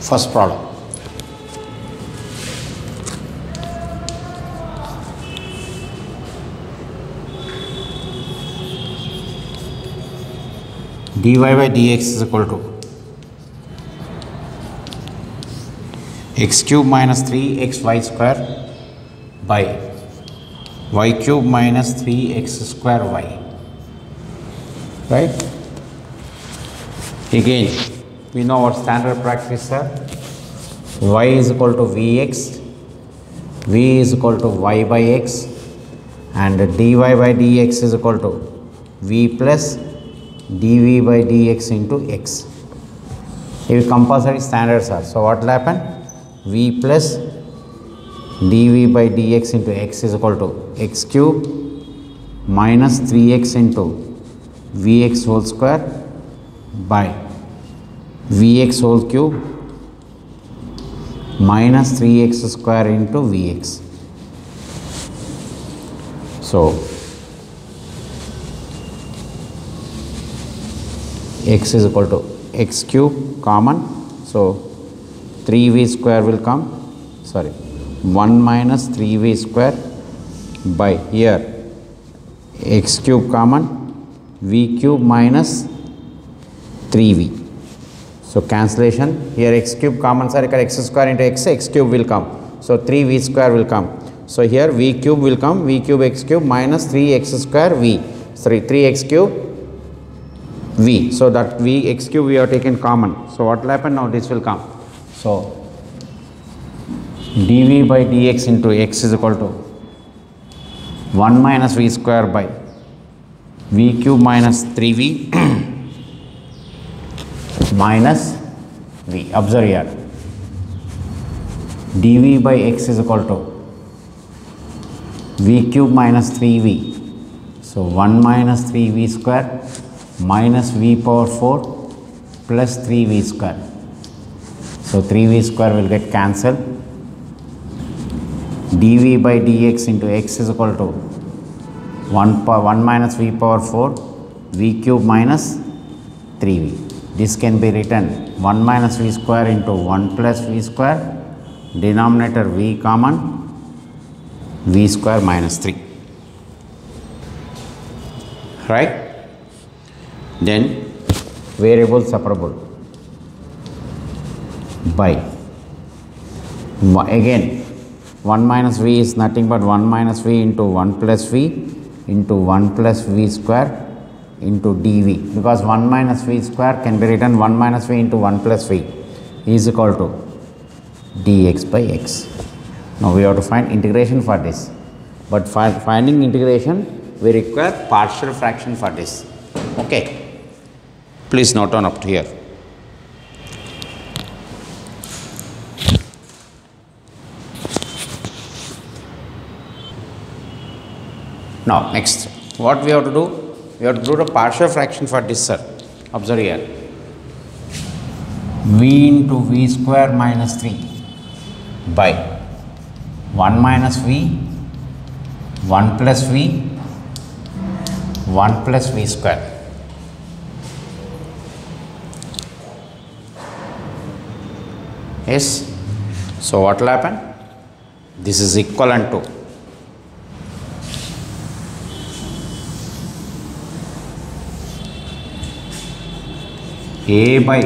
First problem. dy by dx is equal to x cube minus 3xy square by y cube minus 3x square y. Right? Again, we know our standard practice, sir. Y is equal to vx, v is equal to y by x, and dy by dx is equal to v plus dv by dx into x. If compulsory standards are, so what will happen? V plus dv by dx into x is equal to x cube minus 3x into vx whole square by vx whole cube minus 3x square into vx. So x is equal to x cube common, so 3v square will come, 1 minus 3v square by here x cube common, v cube minus 3v. So cancellation, here x cube common, sir, x square into x cube will come, so 3v square will come. So here v cube will come, v cube x cube minus 3x square v, 3x cube v. So that v x cube we have taken common. So what will happen now? This will come. So dv by dx into x is equal to 1 minus v square by v cube minus 3v minus v. Observe here. dv by x is equal to v cube minus 3v. So 1 minus 3v square minus v power 4 plus 3v square. So 3v square will get cancelled. dv by dx into x is equal to 1 minus v power 4 v cube minus 3v. This can be written 1 minus v square into 1 plus v square, denominator v common, v square minus 3. Right? Then variable separable by, again 1 minus v is nothing but 1 minus v into 1 plus v into 1 plus v square into dv, because 1 minus v square can be written 1 minus v into 1 plus v is equal to dx by x. Now we have to find integration for this, but for finding integration we require partial fraction for this. Okay. Please note on up to here. Now next, what we have to do? We have to do the partial fraction for this, sir. Observe here. V into v square minus 3 by 1 minus v, 1 plus v, 1 plus v square. Yes. So what will happen? This is equivalent to a by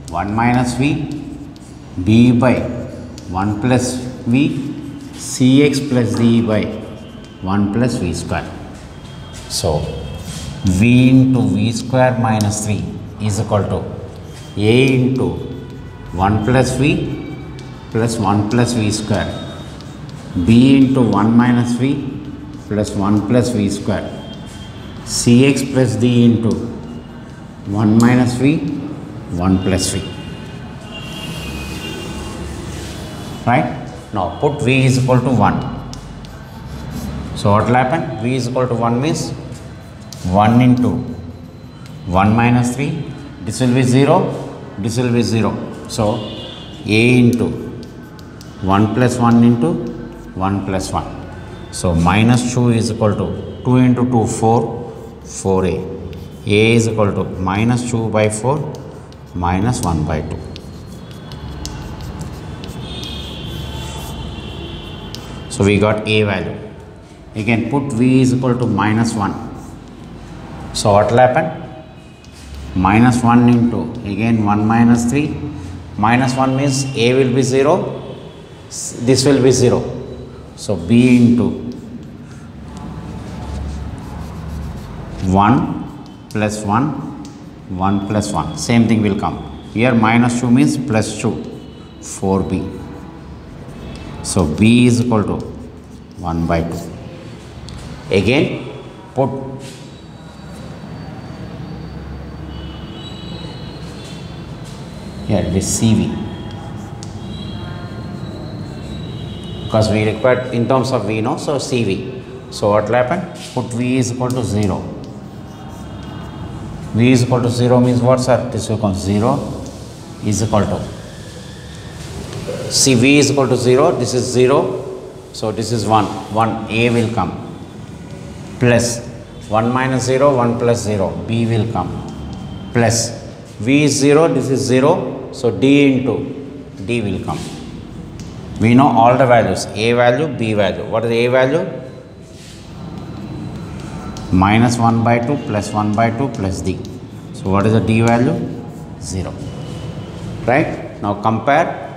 1 minus v, b by 1 plus v, cx plus d by 1 plus v square. So v into v square minus 3 is equal to a into 1 plus v plus 1 plus v square, b into 1 minus v plus 1 plus v square, cx plus d into 1 minus v, 1 plus v. Right? Now put v is equal to 1. So what will happen? V is equal to 1 means 1 into 1 minus 3, this will be 0, this will be 0. So a into 1 plus 1 into 1 plus 1. So minus 2 is equal to 2 into 2, 4, 4a. A is equal to minus 2 by 4 minus 1 by 2. So we got a value. Again put v is equal to minus 1. So what will happen? Minus 1 into again 1 minus 3. Minus 1 means a will be 0. This will be 0. So b into 1 plus 1, 1 plus 1. Same thing will come. Here minus 2 means plus 2. 4b. So b is equal to 1 by 2. Again put here this CV, because we required in terms of V, no? So CV. So what will happen? Put V is equal to 0. V is equal to 0 means what, sir? This will become 0 is equal to, see, V is equal to 0, this is 0, so this is 1, 1, A will come, plus 1 minus 0, 1 plus 0, B will come, plus V is 0, this is 0, so D into D will come. We know all the values, A value, B value. What is the A value? Minus 1 by 2 plus 1 by 2 plus D. So what is the D value? 0. Right? Now compare.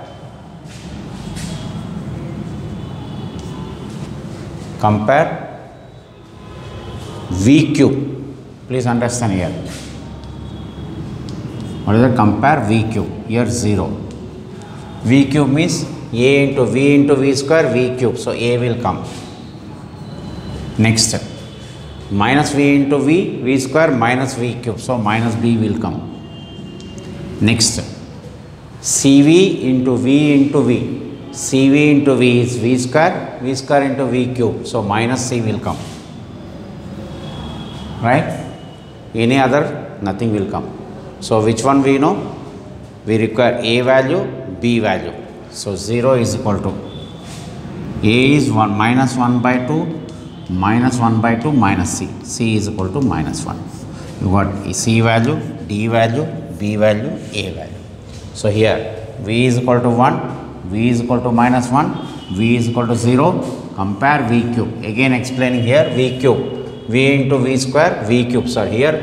Compare V cube. Please understand here. What is it? Compare V cube. Here 0. V cube means A into V square, V cube. So A will come. Next step. Minus V into V square minus V cube. So minus B will come. Next step. CV into V into V. CV into V is V square into V cube. So minus C will come. Right? Any other? Nothing will come. So which one we know? We require A value, B value. So 0 is equal to A is 1 minus 1 by 2 minus 1 by 2 minus C. C is equal to minus 1. You got C value, D value, B value, A value. So here V is equal to 1, V is equal to minus 1, V is equal to 0. Compare V cube. Again explaining here V cube. V into V square, V cube. So here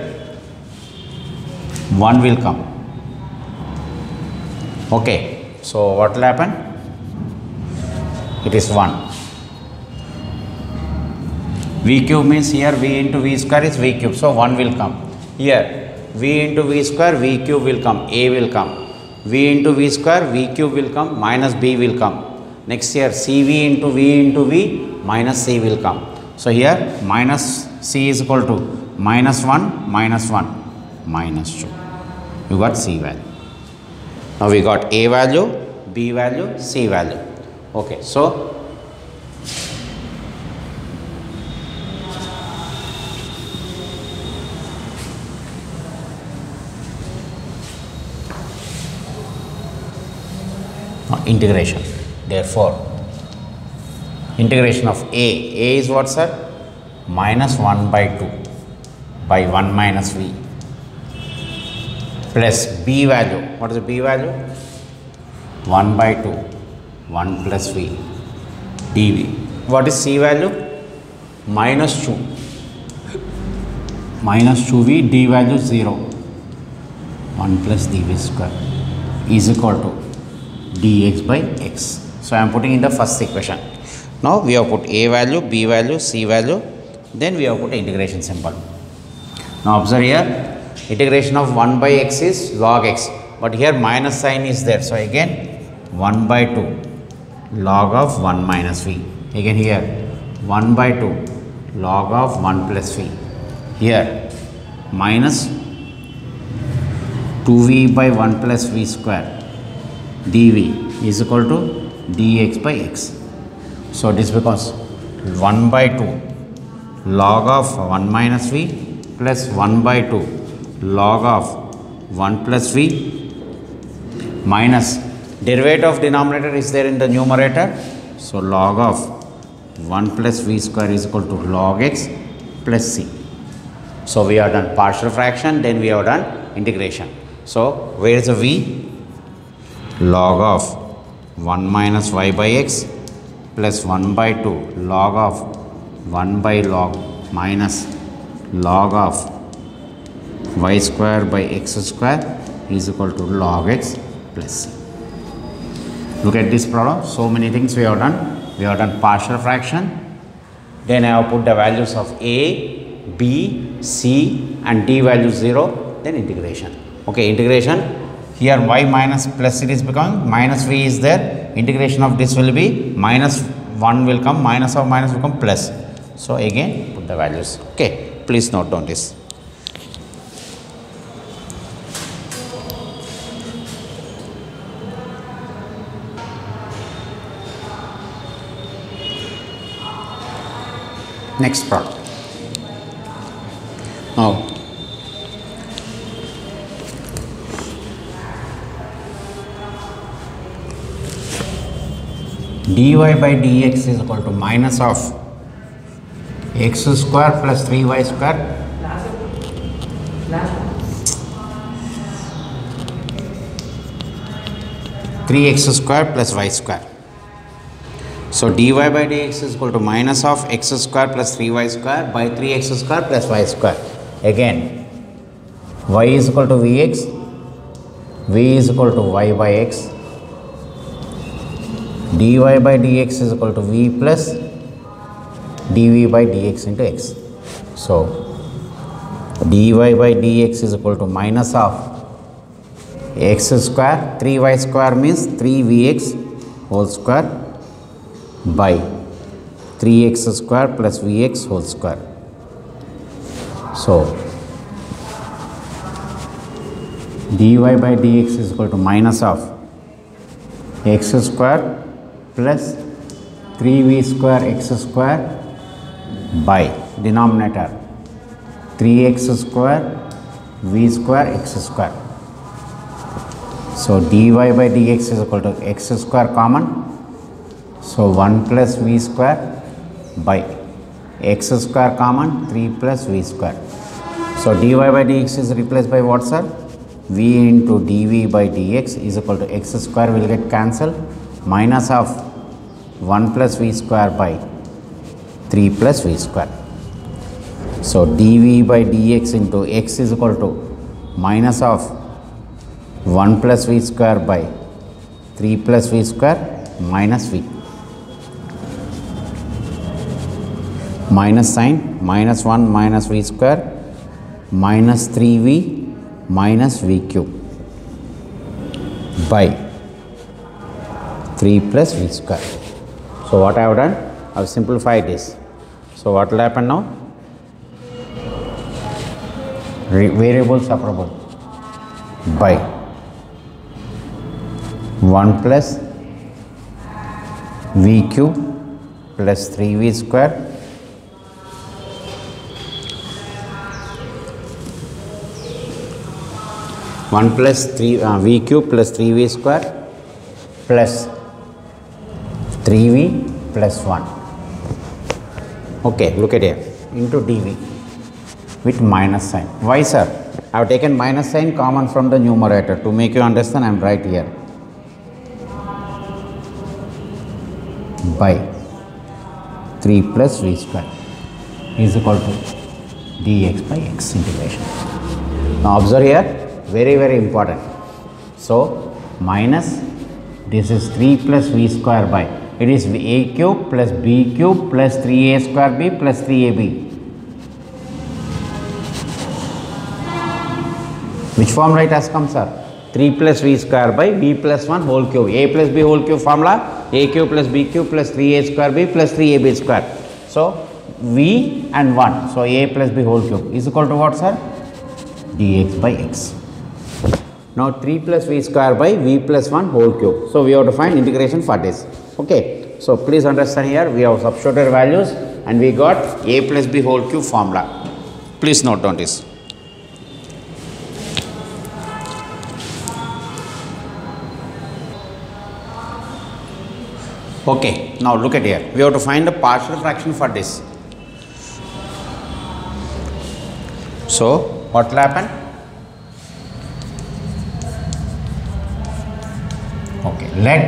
1 will come. Okay. So what will happen? It is 1. V cube means here V into V square is V cube. So 1 will come. Here V into V square, V cube will come. A will come. V into V square, V cube will come. Minus B will come. Next here CV into V minus C will come. So here minus C is equal to minus 1 minus 1 minus 2. You got C value. Now we got A value, B value, C value. Okay, so integration. Therefore, integration of A is what, sir? Minus 1 by 2 by 1 minus V plus B value. What is the B value? 1 by 2, 1 plus V dV. What is C value? Minus 2. Minus 2V, D value 0. 1 plus dV square is equal to dx by x. So I am putting in the first equation. Now we have put A value, B value, C value, then we have put integration symbol. Now observe here, integration of 1 by x is log x, but here minus sign is there. So again 1 by 2 log of 1 minus v. Again here 1 by 2 log of 1 plus v. Here minus 2v by 1 plus v square dv is equal to dx by x. So this becomes 1 by 2 log of 1 minus v plus 1 by 2 log of 1 plus v minus derivative of denominator is there in the numerator. So log of 1 plus v square is equal to log x plus c. So we have done partial fraction, then we have done integration. So where is the v? Log of 1 minus y by x plus 1 by 2 log of 1 by log minus log of y square by x square is equal to log x plus c. Look at this problem. So many things we have done. We have done partial fraction. Then I have put the values of a, b, c and d value 0. Then integration. Okay, integration. Here y minus plus it is becoming minus v is there. Integration of this will be minus 1 will come, minus of minus will come plus. So again put the values. Okay, please note down this. Next problem. Now dy by dx is equal to minus of x square plus 3y square 3x square plus y square. So dy by dx is equal to minus of x square plus 3y square by 3x square plus y square. Again y is equal to vx, v is equal to y by x, dy by dx is equal to v plus dv by dx into x. So dy by dx is equal to minus of x square, 3y square means 3vx whole square by 3x square plus vx whole square. So dy by dx is equal to minus of x square plus 3v square x square by denominator 3x square v square x square. So dy by dx is equal to x square common. So 1 plus v square by x square common 3 plus v square. So dy by dx is replaced by what, sir? v into dv by dx is equal to x square will get cancelled minus of 1 plus v square by 3 plus v square. So dv by dx into x is equal to minus of 1 plus v square by 3 plus v square minus v. Minus sign, minus 1 minus v square minus 3v minus v cube by 3 plus v square. So what I have done? I have simplified this. So what will happen now? Variable separable by 1 plus v cube plus 3v square v cube plus 3v square plus 3v plus 1. Okay, look at here, into dv with minus sign. Why, sir? I have taken minus sign common from the numerator. To make you understand, I am right here. By 3 plus v square is equal to dx by x integration. Now observe here, very important. So minus, this is 3 plus v square by, it is a cube plus b cube plus 3a square b plus 3ab. Which formula it has come, sir? 3 plus v square by b plus 1 whole cube. A plus b whole cube formula, a cube plus b cube plus 3a square b plus 3ab square. So v and 1, so a plus b whole cube is equal to what, sir? dx by x. Now 3 plus v square by v plus 1 whole cube. So we have to find integration for this. Okay. So please understand here, we have substituted values and we got a plus b whole cube formula. Please note down this. Okay, now look at here. We have to find the partial fraction for this. So what will happen? Okay, let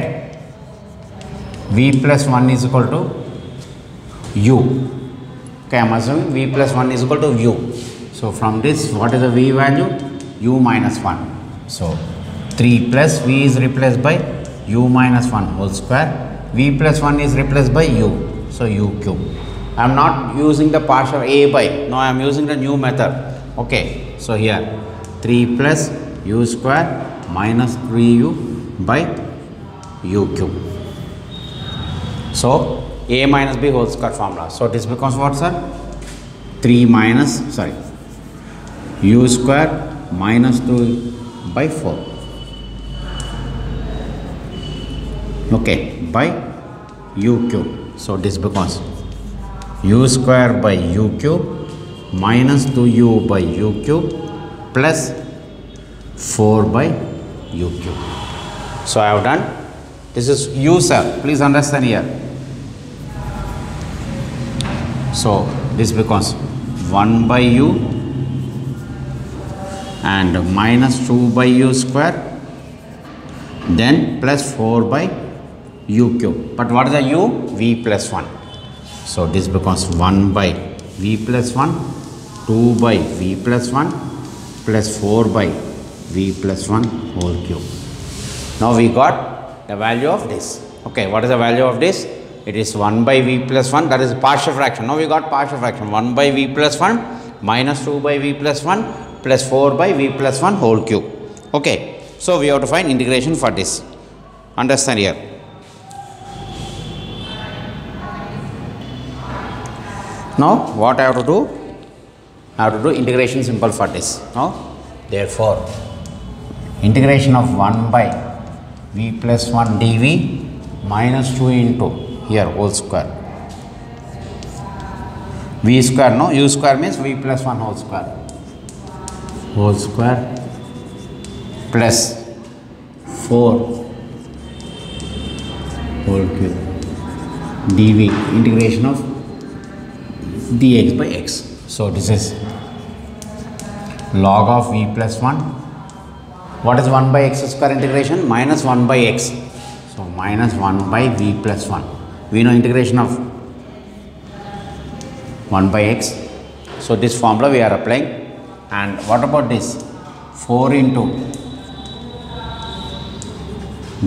v plus 1 is equal to u. Okay, I am assuming v plus 1 is equal to u. So from this, what is the v value? U minus 1. So 3 plus v is replaced by u minus 1 whole square. V plus 1 is replaced by u. So u cube. I am not using the partial a by. No, I am using the new method. Okay. So here 3 plus u square minus 3u by u cube. So a minus b whole square formula. So this becomes what, sir? 3 minus, sorry, u square minus 2 by 4. Okay, by u cube. So this becomes u square by u cube minus 2u by u cube plus 4 by u cube. So I have done. This is u, sir. Please understand here. So this becomes 1 by u and minus 2 by u square, then plus 4 by u cube. But what is the u? V plus 1. So this becomes 1 by v plus 1, 2 by v plus 1 plus 4 by v plus 1 whole cube. Now we got the value of this. Okay, what is the value of this? It is 1 by v plus 1, that is partial fraction. Now we got partial fraction. 1 by v plus 1 minus 2 by v plus 1 plus 4 by v plus 1 whole cube. Okay, so we have to find integration for this. Understand here. Now what I have to do? I have to do integration simple for this. Now therefore integration of 1 by v plus 1 dv minus 2 into here whole square. V square, no, u square means v plus 1 whole square plus 4 whole cube dv integration of dx by x. So this is log of v plus 1. What is 1 by x square integration? Minus 1 by x. So minus 1 by v plus 1. We know integration of 1 by x. So this formula we are applying. And what about this? 4 into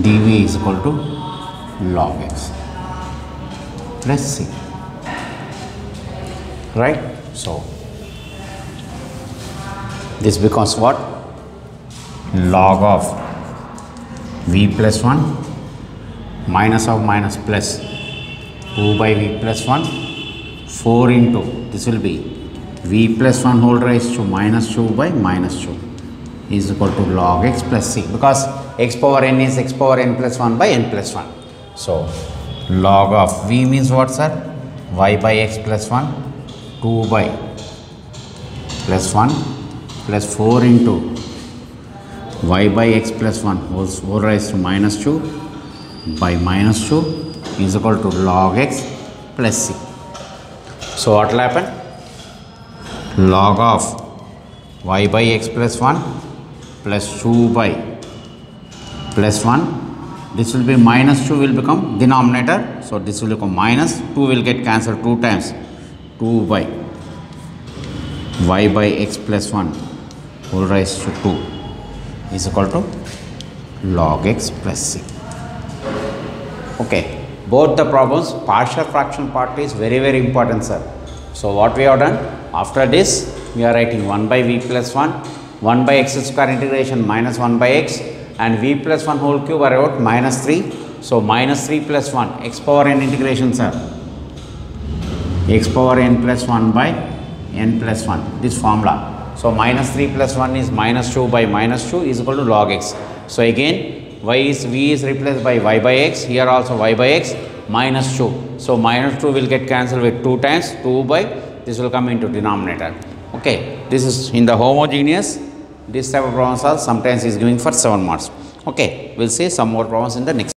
dv is equal to log x plus c. Right? So this becomes what? Log of v plus 1 minus of minus plus 2 by v plus 1 4 into this will be v plus 1 whole raised to minus 2 by minus 2 is equal to log x plus c, because x power n is x power n plus 1 by n plus 1. So log of v means what, sir? Y by x plus 1, 2 by plus 1 plus 4 into y by x plus 1 whole raised to minus 2 by minus 2 is equal to log x plus c. So what will happen? Log of y by x plus 1 plus 2 by plus 1, this will be minus 2 will become denominator. So this will become minus 2 will get cancelled 2 times. 2 by y by x plus 1 whole raised to 2 is equal to log x plus c. Okay, both the problems, partial fraction part is very, very important, sir. So what we have done? After this, we are writing 1 by v plus 1, 1 by x square integration minus 1 by x, and v plus 1 whole cube are about minus 3. So minus 3 plus 1, x power n integration, sir. X power n plus 1 by n plus 1, this formula. So minus 3 plus 1 is minus 2 by minus 2 is equal to log x. So again v is replaced by y by x, here also y by x minus 2. So minus 2 will get cancelled with 2 times, 2 by this will come into denominator. Okay, this is in the homogeneous. This type of problems are sometimes is giving for 7 marks. Okay, we'll see some more problems in the next.